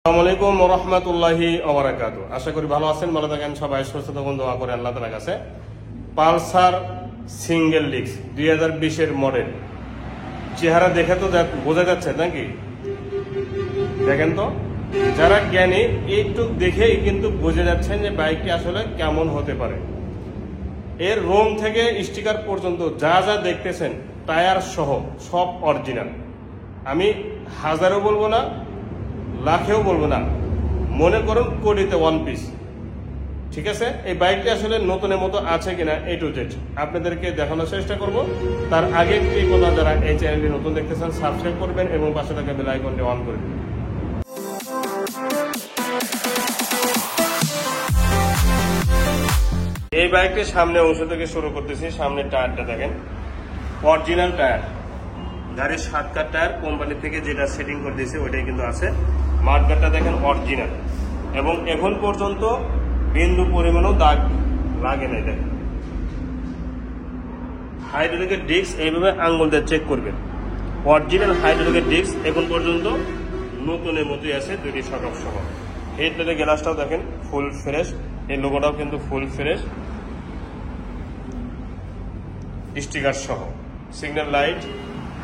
আসসালামু আলাইকুম ওয়া রাহমাতুল্লাহি ওয়া বারাকাতুহু। আশা করি ভালো আছেন, ভালো থাকেন, সবাই সুস্থ থাকুন, দোয়া করে আল্লাহ তাআলার কাছে। পালসার সিঙ্গেল ডিস্ক 2020 এর মডেল, চেহারা দেখে তো বোঝা যাচ্ছে নাকি? দেখেন তো, যারা জ্ঞানী একটু দেখেই কিন্তু বুঝে যাচ্ছেন যে বাইকটি আসলে কেমন হতে পারে। এর রোম থেকে স্টিকার পর্যন্ত যা যা দেখতেছেন টায়ার সহ সব অরিজিনাল। আমি হাজারও বলবো না, লাখেও বলবো না, মনে করুন কোটিতে ওয়ান পিস। ঠিক আছে, এই বাইকটি আসলে নতুনের মতো আছে কিনা A to Z আপনাদেরকে দেখানোর চেষ্টা করব। তার আগে একটি কথা, যারা এই চ্যানেলটি নতুন দেখতেছেন সাবস্ক্রাইব করবেন এবং পাশে থাকা বেল আইকনটি অন করে দিবেন। এই বাইকটির সামনে অংশ থেকে শুরু করতেছি। সামনে টায়ারটা দেখেন, অরিজিনাল টায়ার, গাড়ির 7 কাঠ টায়ার, কোম্পানি থেকে যেটা সেটিং করে দিয়েছে ওইটাই কিন্তু আছে। মাঠগাটটা দেখেন অরিজিনাল, এবং এখন পর্যন্ত বিন্দু পরিমাণও দাগ লাগে নাই। দেখেন হাইড্রোলিকের ডিস্ক এইভাবে আঙ্গুল দিয়ে চেক করবেন, অরিজিনাল হাইড্রোলিকের ডিস্ক এখন পর্যন্ত নতুনের মতোই আছে, দুটি শটক সহ। হেডলাইটের গ্লাসটাও দেখেন ফুল ফ্রেশ, এই লোগোটাও কিন্তু ফুল ফ্রেশ, স্টিকার সহ। সিগন্যাল লাইট,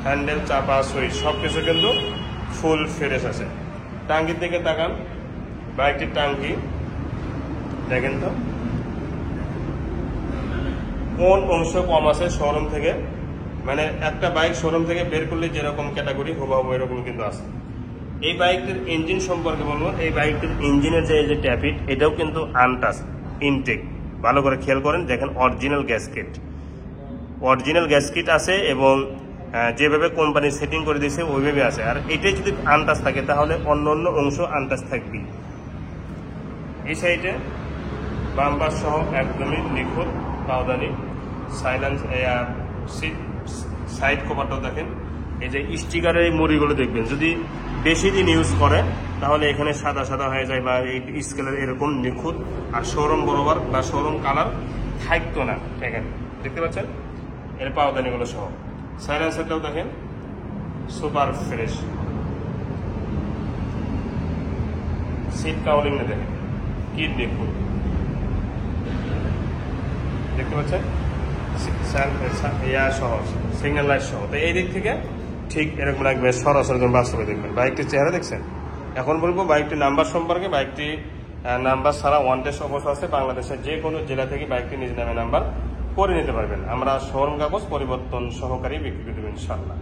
হ্যান্ডেল, চাপা, সুইচ সবকিছু কিন্তু ফুল ফ্রেশ আছে। টাঙ্কির দিকে তাকান, বাইকটির টাঙ্কি দেখেন তো কোন অংশ কম আছে শোরুম থেকে, মানে একটা বাইক শোরুম থেকে বের করলে যেরকম ক্যাটাগরি হুবহু এরকম কিন্তু আছে। এই বাইকটির ইঞ্জিন সম্পর্কে বলবো, এই বাইকটির ইঞ্জিনের যে ট্যাপিট এটাও কিন্তু আনটাচ ইনটেক। ভালো করে খেয়াল করেন, দেখেন অরিজিনাল গ্যাসকেট, অরিজিনাল গ্যাসকেট আছে, এবং যেভাবে কোম্পানি সেটিং করে দিয়েছে ওইভাবে আছে। আর এটাই যদি আনটাচ থাকে তাহলে অন্য অন্য অংশ আনটাচ থাকবে। এই সাইডে বাম্পার সহ একদমই নিখুঁত পাওদানি, সাইলেন্স, সাইড কভারটাও দেখেন। এই যে স্টিকারের এই মুড়িগুলো দেখবেন, যদি বেশি দিন ইউজ করে তাহলে এখানে সাদা সাদা হয়ে যায়, বা এই স্কেলের এরকম নিখুঁত, আর শোরুম বরাবর বা শোরুম কালার থাকতো না। দেখেন, দেখতে পাচ্ছেন এর পাওদানিগুলো সহ। সাইলেন্সারটাও দেখেন সুপার ফ্রেশ, সিট কাউলিং দেখেন কি দেখুন, দেখতে পাচ্ছেন সহ সিগন্যাল লাইট সহ। তো এই দিক থেকে ঠিক এরকম লাগবে, সরাসরি বাস্তবে দেখবেন। বাইকটির চেহারা দেখছেন। এখন বলবো বাইকটির নাম্বার সম্পর্কে। বাইকটি নাম্বার ছাড়া ওয়ান টেস্ট অবস্থা আছে। বাংলাদেশের যে কোনো জেলা থেকে বাইকটি নিজ নামে নাম্বার করে নিতে পারবেন। আমরা শোরুম কাগজ পরিবর্তন সহকারী বিক্রি করে দেবেন ইনশাল্লাহ।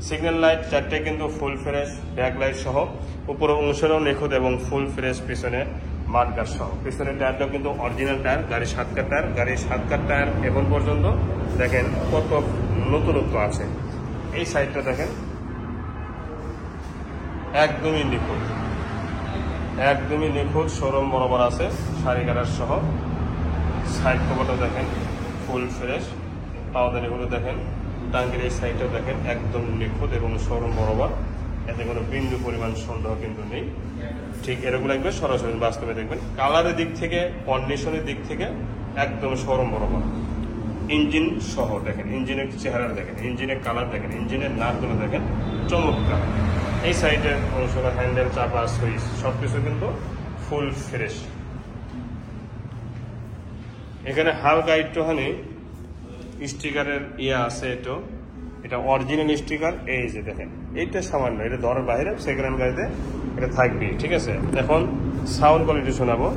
সিগন্যাল লাইট চারটে কিন্তু ফুল ফ্রেশ, ব্যাক লাইট সহ, উপরের অংশেরও নিখুঁত এবং ফুল ফ্রেশ, পিছনে মাঠগাট সহ। পিছনের টায়ারটাও কিন্তু অরিজিনাল টায়ার, গাড়ির 7 কাঠ টায়ার। গাড়ির 7 কাঠ টায়ার এখন পর্যন্ত দেখেন কত নতুনত্ব আছে। এই সাইডটা দেখেন একদমই নিখুঁত, একদমই নিখুঁত, শোরুম বরাবর আছে, সারি কালার সহ। সাইড কভারটাও দেখেন ফুল ফ্রেশ, পাওদানিগুলো দেখেন, টাঙ্কির এই সাইডটাও দেখেন একদম নিখুঁত এবং শোরুম বরাবর, এতে কোনো বিন্দু পরিমাণ সন্দেহ কিন্তু নেই। ঠিক এরকম লাগবে, সরাসরি বাস্তবে দেখবেন। কালারের দিক থেকে, কন্ডিশনের দিক থেকে একদম শোরুম বরাবর। ইঞ্জিন সহ দেখেন, ইঞ্জিনের চেহারা দেখেন, ইঞ্জিনের কালার দেখেন, ইঞ্জিনের নাটগুলো দেখেন, চমৎকার। এই সাইডের অংশটা, হ্যান্ডেল, চাপা, সুইচ সবকিছু কিন্তু ফুল ফ্রেশ। এখানে হালকা একটুখানি স্টিকারের আছে, এটা অরিজিনাল স্টিকার। এই যে দেখেন, এইটা সামান্য, এটা ধরার বাইরে, সেকেন্ড হ্যান্ড গাড়িতে এটা থাকবে। ঠিক আছে, এখন সাউন্ড কোয়ালিটি শোনাবো।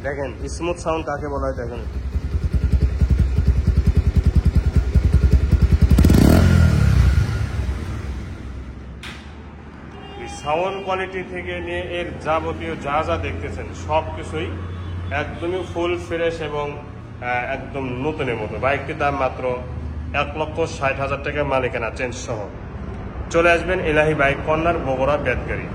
দেখেন স্মুথ সাউন্ড কাকে বলা হয়, দেখেন সাউন্ড কোয়ালিটি থেকে নিয়ে এর যাবতীয় যা যা দেখতেছেন সব কিছুই একদমই ফুল ফ্রেশ এবং একদম নতুনের মতো। বাইকটির দাম মাত্র 1,60,000 টাকা, মালিকানা চেঞ্জ সহ। চলে আসবেন এলাহি বাইক কর্নার, বগুড়া, বেতগাড়ি।